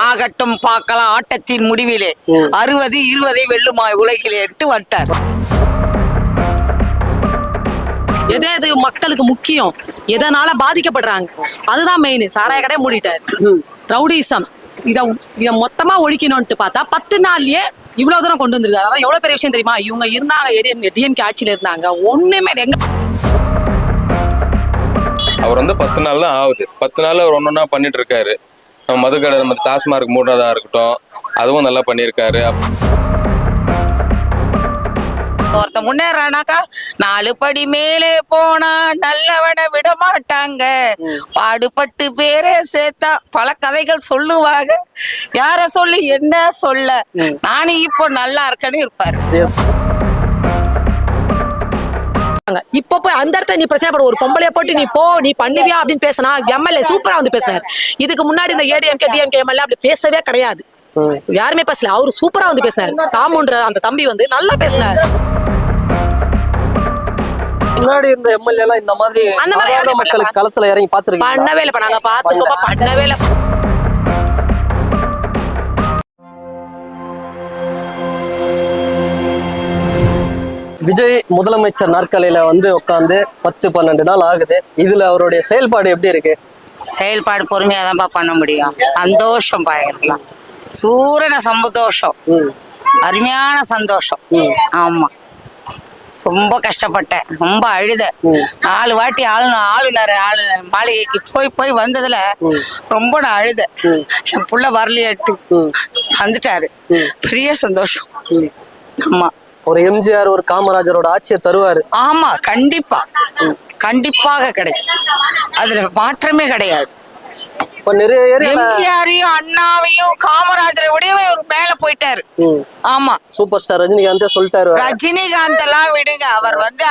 ஆகட்டும் பார்க்கலாம் ஆட்டத்தின் முடிவிலே 60-20 வெல்லுமாய் உலகிலேட்டு வந்துட்டார். எது மக்களுக்கு முக்கியம், எதனால பாதிக்கப்படுறாங்க, அதுதான் மெயின். சாராய கடை மூடிட்டாரு. ரவுடிசம் இத மொத்தமா ஒழிக்கணும்னு பார்த்தா 10 நாள்லயே இவ்வளவு தூரம் கொண்டு வந்திருக்காரு. அதான் எவ்வளவு பெரிய விஷயம் தெரியுமா? இவங்க இருந்தாங்க, டிஎம்கே ஆட்சியில இருந்தாங்க, ஒண்ணுமே எங்க. அவர் 10 நாள் தான் ஆகுது. 10 நாள் அவர் ஒன்னொன்னா பண்ணிட்டு இருக்காரு. நம்ம மதுக்கடை, நம்ம டாஸ்மார்க் மூடுறதா இருக்கட்டும், அதுவும் நல்லா பண்ணியிருக்காரு. ஒருத்த முன்னேறானாக்கா 4 படி மேலே போனா நல்லவனை விட மாட்டாங்க. பாடுபட்டு பேரே சேர்த்தா பல கதைகள் சொல்லுவாங்க. யார சொல்லி என்ன சொல்ல, நானும் இப்போ நல்லா இருக்கேன்னு இருப்பாரு. இப்ப போய் அந்த இடத்துல நீ பிரச்சனை பட, ஒரு பொம்பளைய போட்டு நீ போ, நீ பண்ணுவியா அப்படின்னு பேசினா எம்எல்ஏ சூப்பரா வந்து பேசுறாரு. இதுக்கு முன்னாடி இந்த ஏடிஎம்கே டிஎம்கே எம்எல்ஏ அப்படி பேசவே கிடையாது, யாருமே பேசல. அவரு சூப்பரா வந்து பேசினாரு. தாமுன்ற அந்த தம்பி வந்து நல்லா பேசினாரு. முன்னாடி இந்த எம்எல்ஏ எல்லாம் இந்த மாதிரி சாதாரண மக்களுக்கு களத்துல இறங்கி பாத்துருக்கீங்க? பண்ணவே இல்லை. நாங்க பாத்துக்கோமா, பண்ணவே இல்லை. விஜய் முதலமைச்சர் நாற்காலியில வந்து உட்காந்து 10-12 நாள் ஆகுது. இதுல அவருடைய செயல்பாடு எப்படி இருக்கு? செயல்பாடு பொறுமையா தான்ப்பா பண்ண முடியும். சந்தோஷம் பாயலாம், சூரன சந்தோஷம், அருமையான சந்தோஷம். ஆமா, ரொம்ப கஷ்டப்பட்டேன், ரொம்ப அழுத. 4 வாட்டி ஆளுநர் மாளிகைக்கு போய் வந்ததுல ரொம்ப நான் அழுத. என் புள்ள வரலையாட்டு வந்துட்டாரு, பெரிய சந்தோஷம். ஆமா, ஒரு எம்ஜிஆர், ஒரு காமராஜரோட ஆட்சியை தருவாரு. ஆமா, கண்டிப்பா கண்டிப்பாக கிடைக்கும், அதுல மாற்றமே கிடையாது. எம்ஜிஆரையும் அண்ணாவையும் காமராஜரை விடவே ஒரு மேல போயிட்டாரு. ஆமா, சூப்பர் ஸ்டார் ரஜினிகாந்தே சொல்லிட்டாரு. ரஜினிகாந்த் எல்லாம் விடுங்க,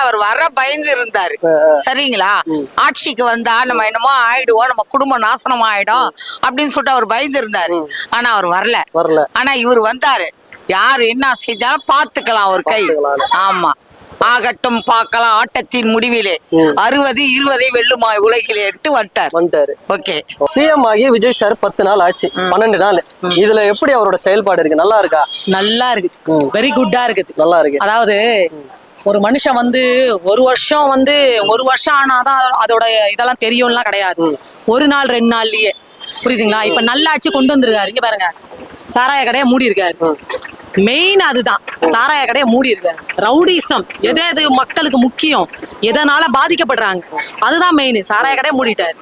அவர் வர பயந்து இருந்தாரு. சரிங்களா? ஆட்சிக்கு வந்தா நம்ம என்னமோ ஆயிடுவோம், நம்ம குடும்பம் நாசனம் ஆயிடும் அப்படின்னு சொல்லிட்டு அவர் பயந்து இருந்தாரு. ஆனா அவர் வரல. ஆனா இவர் வந்தாரு. யாரு என்ன செஞ்சாலும் பாத்துக்கலாம் அவர் கை. ஆமா, ஆகட்டும் பார்க்கலாம் ஆட்டத்தின் முடிவிலே 60-20 வெல்லுமாய் உலகிலேட்டு வந்துட்டாரு. ஓகே, சிஎம் ஆகி விஜய் சார் 10 நாள் ஆச்சு, 12 நாள். இதுல எப்படி அவரோட செயல்பாடு இருக்கு? நல்லா இருக்கா? நல்லா இருக்குது, வெரி குட்டா இருக்குது, நல்லா இருக்கு. அதாவது ஒரு மனுஷன் வந்து ஒரு வருஷம் ஆனாதான் அதோட இதெல்லாம் தெரியும்லாம் கிடையாது. 1 நாள் 2 நாள்லயே, புரியுதுங்களா? இப்ப நல்ல ஆட்சி கொண்டு வந்துருக்காரு. இங்க பாருங்க, சாராய கடையை மூடி இருக்காரு. மெயின் அதுதான், சாராய கடையை மூடி இருக்காரு. ரவுடிசம் எது மக்களுக்கு முக்கியம், எதனால பாதிக்கப்படுறாங்க, அதுதான் மெயின். சாராய கடையை மூடிட்டாரு.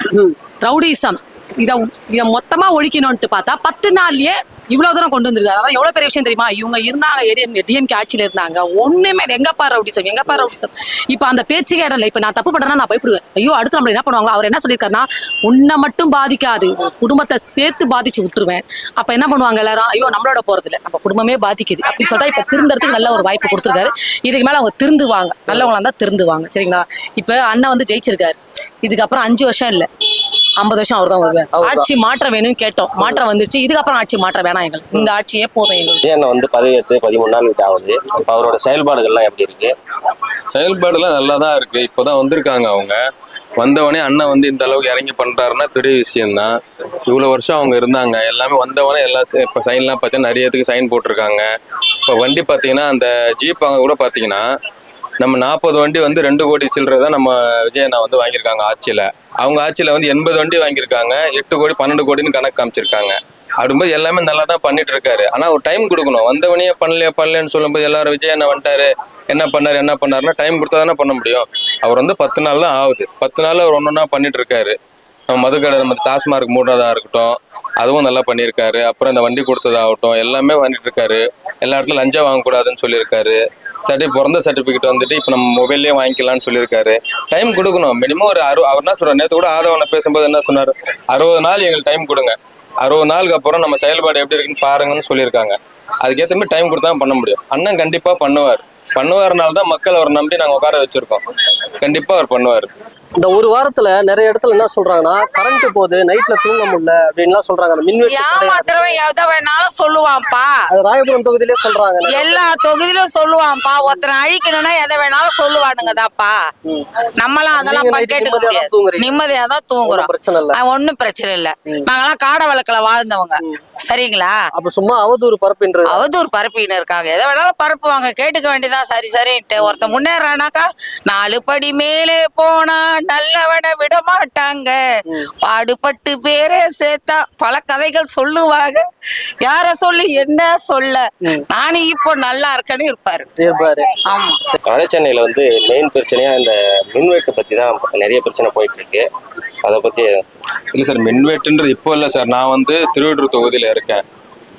ரவுடிசம் இத மொத்தமா ஒழிக்கணும்னு பார்த்தா 10 நாள்லயே இவ்வளவு தூரம் கொண்டு வந்திருக்காரு. அதான் எவ்வளவு பெரிய விஷயம் தெரியுமா? இவங்க இருந்தாங்க, டிஎம்கே ஆட்சியில இருந்தாங்க, ஒண்ணுமே எங்கப்பா ரவுடிசம். இப்ப அந்த பேச்சுக்கே இடம்ல. இப்ப நான் தப்பு பண்றேன்னா நான் பயப்படுவேன். ஐயோ, அடுத்து நம்மள என்ன பண்ணுவாங்க? அவர் என்ன சொல்லியிருக்காருன்னா, உன்னை மட்டும் பாதிக்காது, குடும்பத்தை சேர்த்து பாதிச்சு விட்டுருவேன். அப்ப என்ன பண்ணுவாங்க எல்லாரும்? ஐயோ, நம்மளோட போறது இல்ல, நம்ம குடும்பமே பாதிக்குது அப்படின்னு சொல்லிட்டு இப்ப திருந்தறதுக்கு நல்ல ஒரு வாய்ப்பு கொடுத்துருக்காரு. இதுக்கு மேல அவங்க திருந்துவாங்க, நல்லவங்களா இருந்தா திருந்துவாங்க. சரிங்களா? இப்ப அண்ணன் வந்து ஜெயிச்சிருக்காரு. இதுக்கப்புறம் 5 வருஷம் இல்ல, 50 வருஷம் அவர் தான் வருவார். ஆட்சி மாற்றம் வேணும்னு கேட்டோம், மாற்றம் வந்துருச்சு. இதுக்கப்புறம் ஆட்சி மாற்றம் வேணாம் எங்களுக்கு, இந்த ஆட்சியே போதும் எங்களுக்கு. என்ன வந்து 13 நாள் கிட்ட ஆகுது. இப்போ அவரோட செயல்பாடுகள்லாம் எப்படி இருக்கு? செயல்பாடுலாம் நல்லா தான் இருக்கு. இப்போதான் வந்திருக்காங்க. அவங்க வந்தவனே அண்ணன் வந்து இந்த அளவுக்கு இறங்கி பண்றாருன்னா பெரிய விஷயம்தான். இவ்வளவு வருஷம் அவங்க இருந்தாங்க, எல்லாமே வந்தவனே எல்லாம் இப்போ சைன்லாம் பார்த்தீங்கன்னா நிறையத்துக்கு சைன் போட்டிருக்காங்க. இப்போ வண்டி பார்த்தீங்கன்னா அந்த ஜீப் அவங்க கூட பார்த்தீங்கன்னா நம்ம 40 வண்டி வந்து 2 கோடி சில்லறை தான் நம்ம விஜயண்ணா வந்து வாங்கியிருக்காங்க ஆட்சியில். அவங்க ஆட்சியில் வந்து 80 வண்டி வாங்கியிருக்காங்க, 8 கோடி 12 கோடின்னு கணக்கு காமிச்சிருக்காங்க. அப்படிங்கும்போது எல்லாமே நல்லா தான் பண்ணிட்டு இருக்காரு. ஆனால் ஒரு டைம் கொடுக்கணும். வந்தவனையே பண்ணலன்னு சொல்லும்போது எல்லாரும் விஜயண்ணா வந்துட்டாரு, என்ன பண்ணாருன்னா டைம் கொடுத்தா தானே பண்ண முடியும். அவர் வந்து 10 நாள் தான் ஆகுது. 10 நாள் அவர் ஒன்னொன்னா பண்ணிட்டு இருக்காரு. நம்ம மதுக்கடை, நம்ம டாஸ்மார்க் மூடுறதா இருக்கட்டும், அதுவும் நல்லா பண்ணியிருக்காரு. அப்புறம் இந்த வண்டி கொடுத்ததாகட்டும், எல்லாமே பண்ணிட்டு இருக்காரு. எல்லா இடத்துல லஞ்சம் வாங்கக்கூடாதுன்னு சொல்லியிருக்காரு. பிறந்த சர்டிஃபிகேட் வந்துட்டு இப்போ நம்ம மொபைல்லேயே வாங்கிக்கலாம்னு சொல்லியிருக்காரு. டைம் கொடுக்கணும். மினிமம் ஒரு அவர் என்ன சொல்றாரு, நேற்று கூட ஆதவனை பேசும்போது என்ன சொன்னார், 60 நாள் எங்களுக்கு டைம் கொடுங்க, 60 நாளுக்கு அப்புறம் நம்ம செயல்பாடு எப்படி இருக்குன்னு பாருங்கன்னு சொல்லியிருக்காங்க. அதுக்கேற்ற மாதிரி டைம் கொடுத்தா பண்ண முடியும். அண்ணன் கண்டிப்பாக பண்ணுவார்னால தான் மக்கள் அவரை நம்பி நாங்கள் உட்கார வச்சிருக்கோம். கண்டிப்பாக அவர் பண்ணுவார். இந்த ஒரு வாரத்துல நிறைய இடத்துல என்ன சொல்றாங்கன்னா கரண்ட் போகுது, நைட்ல தூங்க முடியல அப்படின்லாம் சொல்றாங்க. அந்த மின்வெட்டு ஏமாத்திரவன் எதை வேணாலும் சொல்லுவான்ப்பா. அது ராயபுரம் தொகுதியிலே சொல்றாங்க. எல்லா தொகுதியிலும் சொல்லுவான்ப்பா. ஒருத்தனை அழிக்கணும்னா எதை வேணாலும் சொல்லுவானுங்கதாப்பா. நம்மளாம் அதெல்லாம் கேட்டுக்க முடியாது. நிம்மதியா தான் தூங்குறோம். பிரச்சனை இல்ல, ஒண்ணும் பிரச்சனை இல்ல. நாங்கெல்லாம் காட வழக்குல வாழ்ந்தவங்க. சரிங்களா? அப்ப சும்மா அவதூறு பரப்பின்றது. அவதூறு பரப்பின்னு இருக்காங்க. எதை வேணாலும் பரப்புவாங்க. கேட்டுக்க வேண்டியதான். சரி சரின்ட்டு ஒருத்த முன்னேறானாக்கா 4 படி மேலே போனா நல்லவனை விட மாட்டாங்க, பாடுபட்டு பேரே சேர்த்தா பல கதைகள் சொல்லுவாங்க. யார சொல்லி என்ன சொல்ல, நானும் இப்போ நல்லா இருக்கேன்னு இருப்பாரு. ஆமா. வட சென்னையில வந்து மெயின் பிரச்சனையா இந்த மின்வெட்டு பத்தி தான் நிறைய பிரச்சனை போயிட்டு இருக்கு. அதை பத்தி இல்லை சார், மின்வெட்டுன்றது இப்போ இல்லை சார். நான் வந்து திருவள்ளூர் தொகுதியில் இருக்கேன்.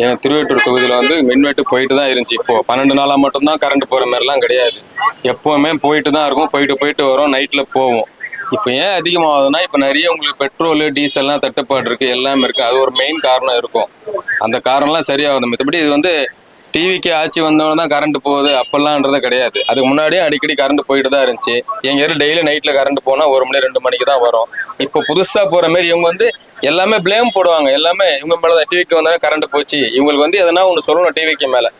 என் திருவள்ளூர் தொகுதியில் வந்து மின்வெட்டு போயிட்டு தான் இருந்துச்சு. இப்போ 12 நாளாக மட்டும்தான் கரண்ட் போகிற மாதிரிலாம் கிடையாது. எப்போவுமே போயிட்டு தான் இருக்கும். போயிட்டு வரும், நைட்டில் போவோம். இப்போ ஏன் அதிகமாகுதுன்னா, இப்போ நிறைய உங்களுக்கு பெட்ரோலு டீசல்லாம் தட்டுப்பாடு இருக்குது, எல்லாமே இருக்குது. அது ஒரு மெயின் காரணம் இருக்கும். அந்த காரணம்லாம் சரியாகுது. மற்றபடி இது வந்து டிவிக்கு ஆட்சி வந்தவொடனே தான் கரண்ட் போகுது அப்பெல்லாம்ன்றதே கிடையாது. அதுக்கு முன்னாடியே அடிக்கடி கரண்ட் போயிட்டு தான் இருந்துச்சு. எங்கள் ஏரியா டெய்லி நைட்டில் கரண்ட் போனால் 1 மணி 2 மணிக்கு தான் வரும். இப்போ புதுசாக போகிற மாரி இவங்க வந்து எல்லாமே ப்ளேம் போடுவாங்க. எல்லாமே இவங்க மேலே தான். டிவிக்கு வந்தாலும் கரண்ட் போச்சு, இவங்களுக்கு வந்து எதனா ஒன்று சொல்லணும். டிவிக்கு மேலே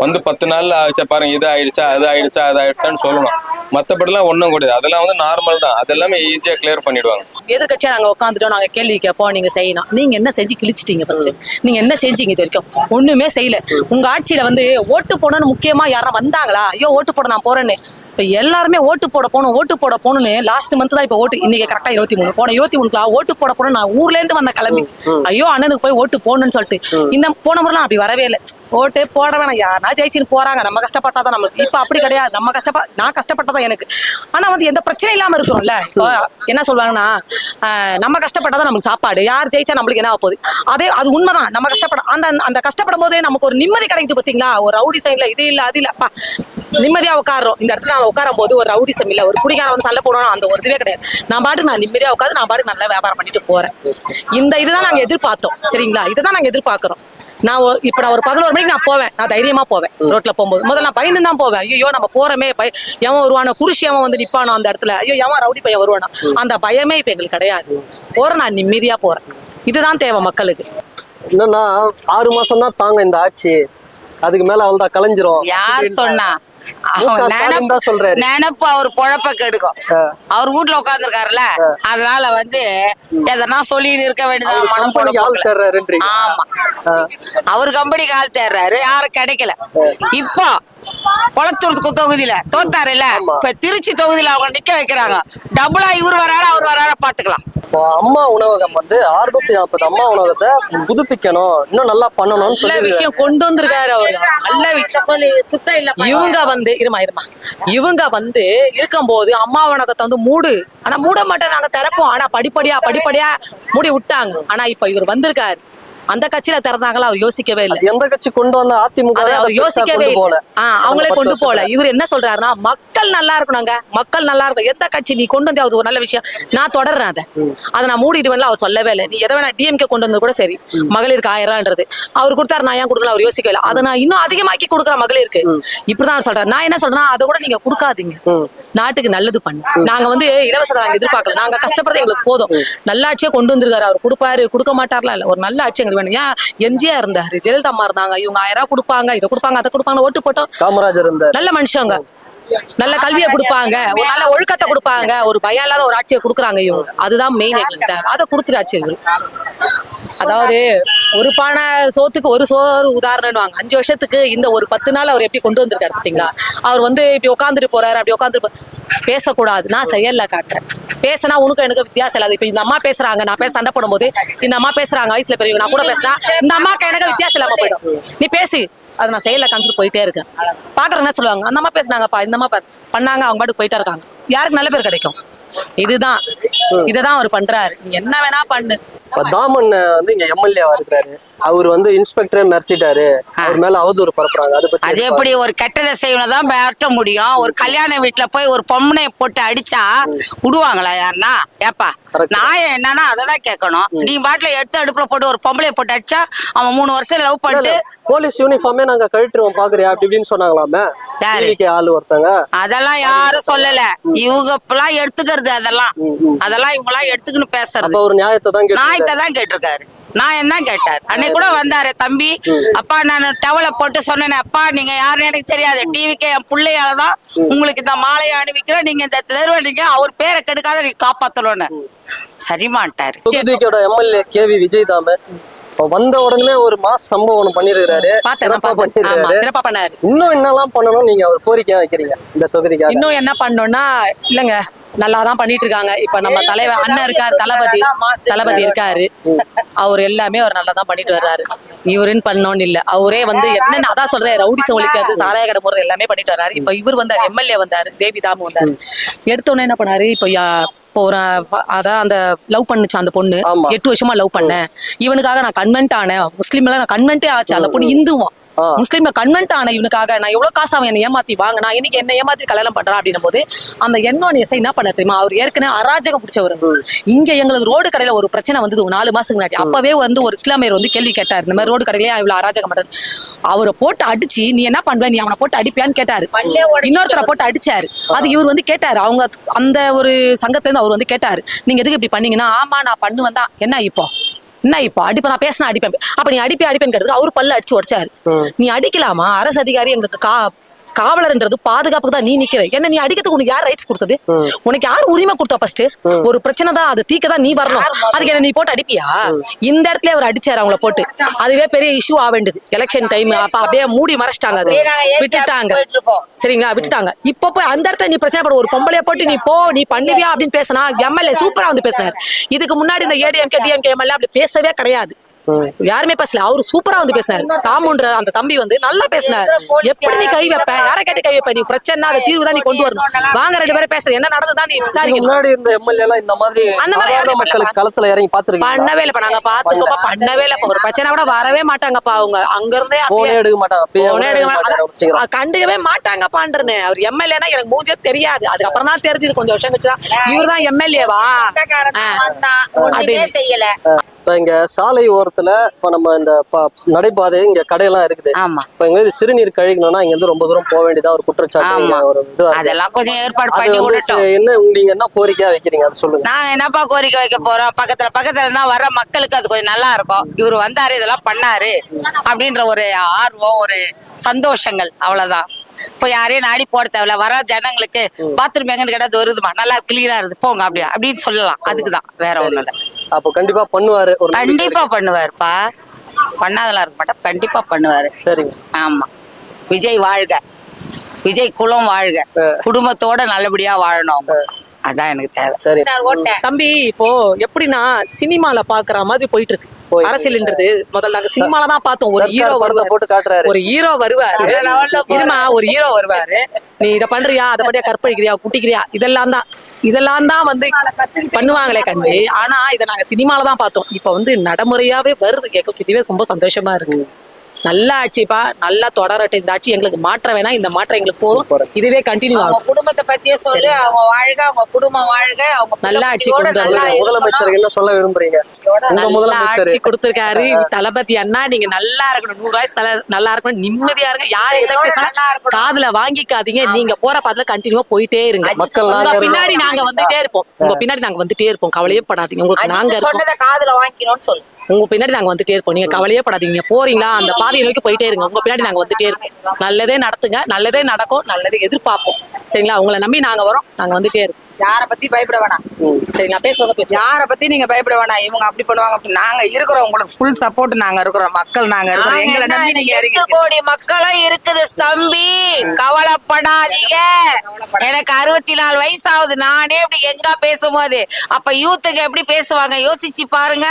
வந்து 10 நாளில் ஆச்சா பாருங்க, இது ஆயிடுச்சா அது ஆயிடுச்சான்னு சொல்லணும். மற்றபடிலாம் ஒன்றும் கூடாது. அதெல்லாம் வந்து நார்மல் தான். அது எல்லாமே ஈஸியாக கிளியர் பண்ணிடுவாங்க. எதிர்கட்சியா நாங்க உட்காந்துட்டோம், நாங்க கேள்வி கேட்போம், நீங்க செய்யணும். நீங்க என்ன செஞ்சு கிழிச்சிட்டீங்க? ஃபர்ஸ்ட் நீங்க என்ன செஞ்சீங்க? இது வரைக்கும் ஒண்ணுமே செய்யல. உங்க ஆட்சியில வந்து ஓட்டு போடணும்னு முக்கியமா யாரா வந்தாங்களா? ஐயோ ஓட்டு போட நான் போறேன்னு. இப்ப எல்லாருமே ஓட்டு போட போகணும்னு லாஸ்ட் மந்த் தான் இப்ப ஓட்டு. இன்னைக்கு கரெக்டா 23 போன 23 ஓட்டு போட போகணும். நான் ஊர்ல இருந்து வந்த கிளம்பி ஐயோ அண்ணனுக்கு போய் ஓட்டு போடணும்னு சொல்லிட்டு இந்த போன முறைலாம் அப்படி வரவே இல்லை. ஓட்டே போட வேணாம், யாரா ஜெயிச்சுன்னு போறாங்க, நம்ம கஷ்டப்பட்டாதான் நம்மளுக்கு. இப்ப அப்படி கிடையாது. நான் கஷ்டப்பட்டதான் எனக்கு. ஆனா வந்து எந்த பிரச்சனையும் இல்லாம இருக்கிறோம்ல. இப்போ என்ன சொல்லுவாங்கன்னா, நம்ம கஷ்டப்பட்டாதான் நம்மளுக்கு சாப்பாடு, யார் ஜெயிச்சா நம்மளுக்கு என்ன போகுது. அது உண்மைதான். நம்ம அந்த கஷ்டப்படும் போதே நமக்கு ஒரு நிம்மதி கிடைக்குது. பாத்தீங்களா? ஒரு ரவுடி சைட்ல இது இல்ல அது இல்லப்பா, நிம்மதியா உட்காடுறோம். இந்த இடத்துல நான் உட்காரும் போது ஒரு ரவுடிசம் இல்ல, ஒரு குடிகார வந்து சண்டை போடணும், அந்த ஒரு இதுவே கிடையாது. நான் நிம்மதியா உட்காந்து நான் நல்லா வியாபாரம் பண்ணிட்டு போறேன். இதுதான் நாங்க எதிர்பார்த்தோம். சரிங்களா? இதுதான் நாங்க எதிர்பார்க்கிறோம். நான் ஒரு 11 மணிக்கு நான் போவேன். நான் தைரியமா போவேன். ரோட்ல போகும்போது முதல்ல நான் பயந்து தான் போவேன். ஐயோ நம்ம போறமே, எவன் வருவானோ, குருஷி அவன் வந்து நிப்பானோ அந்த இடத்துல, ஐயோ எவன் ரவுடி பையன் வருவானோ, அந்த பயமே இப்ப எங்களுக்கு கிடையாது. போறேன், நான் நிம்மதியா போறேன். இதுதான் தேவை மக்களுக்கு. என்னன்னா 6 மாசம் தான் தாங்க இந்த ஆட்சி, அதுக்கு மேல அவள் தான் கலைஞ்சிரும். யார் சொன்னா? நினைப்பு அவர் பொழப்ப கெடுக்கும். அவர் வீட்டுல உட்கார்ந்து இருக்காருல்ல, அதனால வந்து எதனா சொல்லிட்டு இருக்க வேண்டியதான். மனம் போட. ஆமா, அவர் கம்பெனிக்கு ஆள் தேர்றாரு, யாரும் கிடைக்கல. இப்போ குளத்தூர் தொகுதியில தோத்தாருல்ல, இப்ப திருச்சி தொகுதியில அவங்க நிக்க வைக்கிறாங்க. டபுளா இவர் வராரு அவர் வராரு பாத்துக்கலாம். அம்மா உணவகம் வந்து 640 அம்மா உணவகத்தை புதுப்பிக்கணும், இன்னும் நல்லா பண்ணணும்னு நல்ல விஷயம் கொண்டு வந்திருக்காரு அவரு. நல்ல சுத்தம் இல்ல. இவங்க வந்து இருக்கும்போது அம்மா உணவகத்தை வந்து மூடு, ஆனா மூட மாட்டேன் நாங்க திறப்போம், ஆனா படிப்படியா மூடி விட்டாங்க. ஆனா இப்ப இவர் வந்திருக்காரு. அந்த கட்சியில திறந்தாங்களா? அவர் யோசிக்கவே இல்லை. எந்த கட்சி கொண்டு வந்த அதிமுக அவர் யோசிக்கவே இல்லை. அவங்களே கொண்டு போல. இவர் என்ன சொல்றாருன்னா, மக்கள் நல்லா இருக்கணுங்க, மக்கள் நல்லா இருக்கும். எந்த கட்சி நீ கொண்டு வந்து அது ஒரு நல்ல விஷயம், நான் தொடர்றேன், அதை நான் மூடிடுவேன்ல அவர் சொல்லவே இல்லை. நீ எதை வேணா டிஎம்கே கொண்டு வந்து கூட சரி, மகளிருக்கு 1000 அவர் கொடுத்தாரு, நான் ஏன் கொடுக்கல அவர் யோசிக்கவே இல்லை. அதை நான் இன்னும் அதிகமாக்கி கொடுக்குறேன் மகளிருக்கு. இப்படிதான் அவர் சொல்றாரு. நான் என்ன சொல்றேன்னா, அதை கூட நீங்க கொடுக்காதீங்க, நாட்டுக்கு நல்லது பண்ணு. நாங்க வந்து இலவசத்தை நாங்க எதிர்பார்க்கல, நாங்க கஷ்டப்படுறது எங்களுக்கு போதும். நல்லாட்சியே கொண்டு வந்திருக்காரு. அவர் கொடுப்பாரு கொடுக்க மாட்டார்லாம் இல்ல, ஒரு நல்ல ஆட்சி வேணும். ஏன் எம்ஜிஆர் இருந்தாரு, ஜெயலலிதா அம்மா இருந்தாங்க, இவங்க 1000 கொடுப்பாங்க, இதை கொடுப்பாங்க, அதை கொடுப்பாங்க, ஓட்டு போட்டோம். காமராஜர் இருந்தார். நல்ல மனுஷங்க, நல்ல கல்வியை கொடுப்பாங்க, ஒரு நல்ல ஒழுக்கத்தை கொடுப்பாங்க, ஒரு பயம் இல்லாத ஒரு ஆட்சியை கொடுக்குறாங்க இவங்க. அதுதான் மெயின் எங்களுக்கு தேவை. அதை கொடுத்துட்டாச்சு. அதாவது ஒரு பானை சோத்துக்கு ஒரு சோறு உதாரணம். 5 வருஷத்துக்கு இந்த ஒரு 10 நாள் அவர் எப்படி கொண்டு வந்திருக்காரு பாத்தீங்களா? அவர் வந்து இப்படி உட்காந்துட்டு போறாரு, அப்படி உட்காந்துட்டு பேசக்கூடாது, நான் செயல்ல காட்டுறேன். பேசினா உனக்கு எனக்கு வித்தியாசம் இல்லாது. இப்ப இந்த அம்மா பேசுறாங்க, நான் பேச சண்டை போடும் போது இந்த அம்மா பேசுறாங்க, வயசுல பெரியவங்க, நான் கூட பேசினா இந்த அம்மாக்கு எனக்கு வித்தியாசம் இல்லாம போயிடும். நீ பேசி, அதை நான் செயல்ல காமிச்சிட்டு போயிட்டே இருக்கேன். பாக்குறேன் என்ன சொல்லுவாங்க, அந்த அம்மா பேசினாங்கப்பா, இந்த அம்மா பண்ணாங்க, அவங்க பாட்டுக்கு போயிட்டே இருக்காங்க. யாருக்கு நல்ல பேர் கிடைக்கும்? இததான் அவர் பண்றாரு. நீ என்ன வேணா பண்ணு. தாமன் வந்து இங்க எம்எல்ஏவா இருக்கிறாரு, அவர் வந்து இன்ஸ்பெக்டரே மிரட்டிட்டாரு, அவர் மேல அவதூறு பரப்புறாங்க. அது எப்படி ஒரு கெட்டதை செய்யணும்தான் மிரட்ட முடியும்? ஒரு கல்யாண வீட்டுல போய் ஒரு பொம்மனை போட்டு அடிச்சா விடுவாங்களா யாருன்னா? ஏப்பா நான் என்னன்னா அததான் கேட்கணும். நீ பாட்டுல எடுத்து அடுப்புல போட்டு ஒரு பொம்பளைய போட்டு அடிச்சா அவன் 3 வருஷம் லவ் பண்ணிட்டு போலீஸ் யூனிஃபார்மே நாங்க கழட்டுருவோம் பாக்குறியா அப்படி இப்படின்னு சொன்னாங்களாமே ஆளு ஒருத்தங்க. அதெல்லாம் யாரும் சொல்லல. இவங்க இப்பெல்லாம் எடுத்துக்கிறது பேசுறது அதெல்லாம் அதெல்லாம் இவங்க எல்லாம் எடுத்துக்கின்னு பேசுறது அப்ப ஒரு நியாயத்தை தான் கேட்டு நாயத்தை தான் கேட்டிருக்காரு. நான் தான் கேட்டார். அன்னைக்கு கூட வந்தாரு தம்பி. அப்பா நான் டவலை போட்டு சொன்னேன், அப்பா நீங்க யாருன்னு எனக்கு தெரியாது, டிவிக்கே என் பிள்ளையாலதான் உங்களுக்கு இந்த மாலையை அணிவிக்கிறேன், நீங்க இந்த தருவீங்க, அவர் பேரை கெடுக்காத நீங்க காப்பாத்தணும்னு சரிமாட்டாரு. தொகுதிக்கோட எம்எல்ஏ கேவி விஜய் தாம வந்த உடனே ஒரு மாஸ் சம்பவம் ஒண்ணு பண்ணிருக்காரு, சிறப்பா பண்ணாரு. இன்னும் என்னெல்லாம் பண்ணணும் நீங்க அவர் கோரிக்கையா வைக்கிறீங்க இந்த தொகுதிக்கு? இன்னும் என்ன பண்ணோம்னா இல்லங்க நல்லாதான் பண்ணிட்டு இருக்காங்க. இப்ப நம்ம தலைவர் அண்ணன் இருக்காரு, தளபதி இருக்காரு, அவர் எல்லாமே அவர் நல்லா தான் பண்ணிட்டு வர்றாரு. இவருன்னு பண்ணோன்னு இல்ல, அவரே வந்து என்னன்னு அதான் சொல்றேன், ரவுடிசம் ஒழிக்கிறது, சாராய கடை முறை எல்லாமே பண்ணிட்டு வர்றாரு. இப்ப இவர் வந்தாரு, எம்எல்ஏ வந்தாரு, தேவி தாமு வந்தாரு. எடுத்தோன்னே என்ன பண்ணாரு, இப்போ ஒரு அதான் அந்த லவ் பண்ணுச்சு அந்த பொண்ணு, 8 வருஷமா லவ் பண்ணேன், இவனுக்காக நான் கன்வென்ட் ஆனேன், முஸ்லீம்ல நான் கன்வென்ட்டே ஆச்சு, அந்த பொண்ணு இந்துவும் முஸ்லீம்ல கன்வென்ட் ஆன இவனுக்காக நான் எவ்வளவு காசு அவன் என்ன ஏமாத்தி வாங்க, நான் இன்னைக்கு என்ன ஏமாத்தி கல்யாணம் பண்றான் அப்படின்னும் போது அந்த எண்ணம் என்ன பண்ண தெரியுமா, அவர் ஏற்கனவே அராஜகம் பிடிச்சவர். இங்க எங்களுக்கு ரோடு கடையில ஒரு பிரச்சனை வந்தது 4 மாசத்துக்கு முன்னாடி. அப்பவே வந்து ஒரு இஸ்லாமியர் வந்து கேள்வி கேட்டாரு, இந்த மாதிரி ரோடு கடையிலேயே இவ்வளவு அராஜகம் பண்றாரு, அவரை போட்டு அடிச்சு நீ என்ன பண்ணுவ, நீ அவனை போட்டு அடிப்பியான்னு கேட்டாரு. இன்னொருத்தரை போட்டு அடிச்சாரு. அது இவர் வந்து கேட்டாரு, அவங்க அந்த ஒரு சங்கத்துல இருந்து அவர் வந்து கேட்டாரு, நீங்க எதுக்கு இப்படி பண்ணீங்கன்னா, ஆமா நான் பண்ணுவேன் தான், என்ன இப்போ அடிப்ப நான் பேசினா அடிப்பேன், அப்ப நீ அடிப்பேன்னு கேட்டதுக்கு அவரு பல்ல அடிச்சு உடைச்சாரு. நீ அடிக்கலாமா, அரசு அதிகாரி எங்களுக்கு காவலர்ன்றது பாதுகாப்புக்கு தான் நீ நிக்கிற, என்ன நீ அடிக்கிறதுக்கு உனக்கு யார் ரைட்ஸ் கொடுத்தது, உனக்கு யார் உரிமை கொடுத்தா, ஃபர்ஸ்ட் ஒரு பிரச்சனை தான் அதை தீக்க தான் நீ வரணும், அதுக்கு என்ன நீ போட்டு அடிப்பியா? இந்த இடத்துல அவர் அடிச்சாரு அவங்கள போட்டு, அதுவே பெரிய இஷ்யூ ஆக வேண்டியது எலெக்ஷன் டைம். அப்ப அப்படியே மூடி மறைச்சிட்டாங்க, அதை விட்டுட்டாங்க, சரிங்களா, விட்டுட்டாங்க. இப்ப போய் அந்த இடத்துல நீ பிரச்சனை பட, ஒரு பொம்பளைய போட்டு நீ போ நீ பண்ணுவியா அப்படின்னு பேசினா எம்எல்ஏ சூப்பரா வந்து பேசினாரு. இதுக்கு முன்னாடி இந்த ஏடிஎம்கே டிஎம்கே எம்எல்ஏ அப்படி பேசவே கிடையாது, யாருமே பேசல, அவரு சூப்பரா வந்து பேசினாரு. தாமுன்ற அந்த தம்பி வந்து நல்லா பேசினார். எப்படி நீ கை வைப்ப, யாரை கேட்டு கை வைப்ப, நீ பிரச்சனை அதை தீர்வு தான் நீ கொண்டு வரணும், வாங்க 2 பேரும் பேசுற என்ன நடந்ததுதான் நீ விசாரிக்கணும். முன்னாடி இந்த எம்எல்ஏ எல்லாம் இந்த மாதிரி மக்களுக்கு களத்துல இறங்கி பாத்துருக்கீங்க? பண்ணவே இல்ல, நாங்க பாத்துக்கோப்பா, பண்ணவே இல்ல. ஒரு பிரச்சனை கூட வரவே மாட்டாங்கப்பா, அவங்க அங்க இருந்தே எடுக்க மாட்டாங்க, கண்டுக்கவே மாட்டாங்கப்பான்றேன்னு. அவர் எம்எல்ஏனா எனக்கு மூஞ்சே தெரியாது, அதுக்கப்புறம் தான் தெரிஞ்சது கொஞ்சம் வருஷம் கழிச்சுதான் இவர் தான் எம்எல்ஏவா அப்படின்னு செய்யல. இப்ப இங்க சாலை ஓரத்துல இப்ப நம்ம இந்த நடைபாதை இங்க கடையெல்லாம் இருக்குது. ஆமா. இப்ப இங்க சிறுநீர் கழிக்கணும்னா இங்க இருந்து ரொம்ப தூரம் போக வேண்டியதா ஒரு குற்றச்சாட்டு. அதெல்லாம் கொஞ்சம் ஏற்பாடு பண்ணி என்ன நீங்க என்ன கோரிக்கையா வைக்கிறீங்க அதை சொல்லுங்க. நாங்க என்னப்பா கோரிக்கை வைக்க போறோம், பக்கத்துல தான் வர மக்களுக்கு அது கொஞ்சம் நல்லா இருக்கும், இவரு வந்தாரு இதெல்லாம் பண்ணாரு அப்படின்ற ஒரு ஆர்வம், ஒரு சந்தோஷங்கள், அவ்வளவுதான். இப்போ யாரையும் நாடி போட தேவையில்ல, வர ஜனங்களுக்கு பாத்ரூம் எங்கன்னு கேட்டா வருதுமா, நல்லா கிளீனா இருக்குது போங்க அப்படின்னு சொல்லலாம், அதுக்குதான், வேற ஒண்ணும் இல்ல. அப்போ கண்டிப்பா பண்ணுவாரு, கண்டிப்பா பண்ணுவாருப்பா, பண்ணாதெல்லாம் இருக்க மாட்டா, கண்டிப்பா பண்ணுவாரு. சரிங்க. ஆமா, விஜய் வாழ்க, விஜய் குலம் வாழ்க, குடும்பத்தோட நல்லபடியா வாழணும், அதான் எனக்கு தேவை. சரி தம்பி, இப்போ எப்படின்னா சினிமால பாக்குற மாதிரி போயிட்டு இருக்கு அரசியல்ன்றது. முதல்ல நாங்க சினிமால தான் பார்த்தோம், ஒரு ஹீரோ வருவாரு, ஒரு ஹீரோ வருவாரு, நீ இத பண்றியா, அதை பத்தியா கற்பழிக்கிறியா, குட்டிக்கிறியா, இதெல்லாம் தான் வந்து பண்ணுவாங்களே கண்டு. ஆனா இதை நாங்க சினிமால தான் பார்த்தோம், இப்ப வந்து நடைமுறையாவே வருது, எங்களுக்கு இதுவே ரொம்ப சந்தோஷமா இருக்கு. நல்லா ஆட்சிப்பா, நல்லா தொடரட்டும் இந்த ஆட்சி, எங்களுக்கு மாற்றம் வேணா, இந்த மாற்றம் எங்களுக்கு போதும், இதுவே கண்டினியூ ஆகும். குடும்பத்தை பத்தியே சொல்லு, அவங்க வாழ்க, அவங்க குடும்பம் வாழ்க, அவங்க நல்லா ஆட்சி முதலமைச்சர் என்ன சொல்ல விரும்புறீங்க? நல்லா ஆட்சி கொடுத்திருக்காரு தளபதி அண்ணா, நீங்க நல்லா இருக்கணும், 100 வயசு நல்லா இருக்கணும், நிம்மதியா இருங்க, யாரு எதை பேசினாலும் காதுல வாங்கிக்காதீங்க, நீங்க போற பாத்துல கண்டினியூவா போயிட்டே இருங்க, உங்க பின்னாடி நாங்க வந்துட்டே இருப்போம், கவலையே படாதீங்க, உங்களுக்கு நாங்க இருக்கோம், காதுல வாங்கிக்கணும்னு சொல்லு, உங்க பின்னாடி நாங்க வந்துட்டே இருப்போம், நீங்க கவலையே படாதீங்க, போறீங்களா அந்த பாதையை நோக்கி போயிட்டே இருங்க, உங்க பின்னாடி நாங்க வந்துட்டே இருப்போம், நல்லதே நடத்துங்க, நல்லதே நடக்கும், நல்லதே எதிர்பார்ப்போம், சரிங்களா, உங்களை நம்பி நாங்க வரோம், நாங்க வந்துட்டே இருக்கோம். யாரை பத்தி பயப்பட வேணாம், சரிங்களா, பேசுறோம், யாரை பத்தி நீங்க பயப்பட வேணாம், இவங்க அப்படி பண்ணுவாங்க அப்படி, நாங்க இருக்கிறோம், உங்களுக்கு ஃபுல் சப்போர்ட் நாங்க இருக்கிறோம், மக்கள் நாங்க இருக்கிறோம், எங்களை நம்பி நீங்க 8 கோடி மக்களும் இருக்குது தம்பி, கவலைப்படாதீங்க. எனக்கு 64 வயசு ஆகுது, நானே இப்படி எங்க பேசும்போது அப்ப யூத்துக்கு எப்படி பேசுவாங்க யோசிச்சு பாருங்க.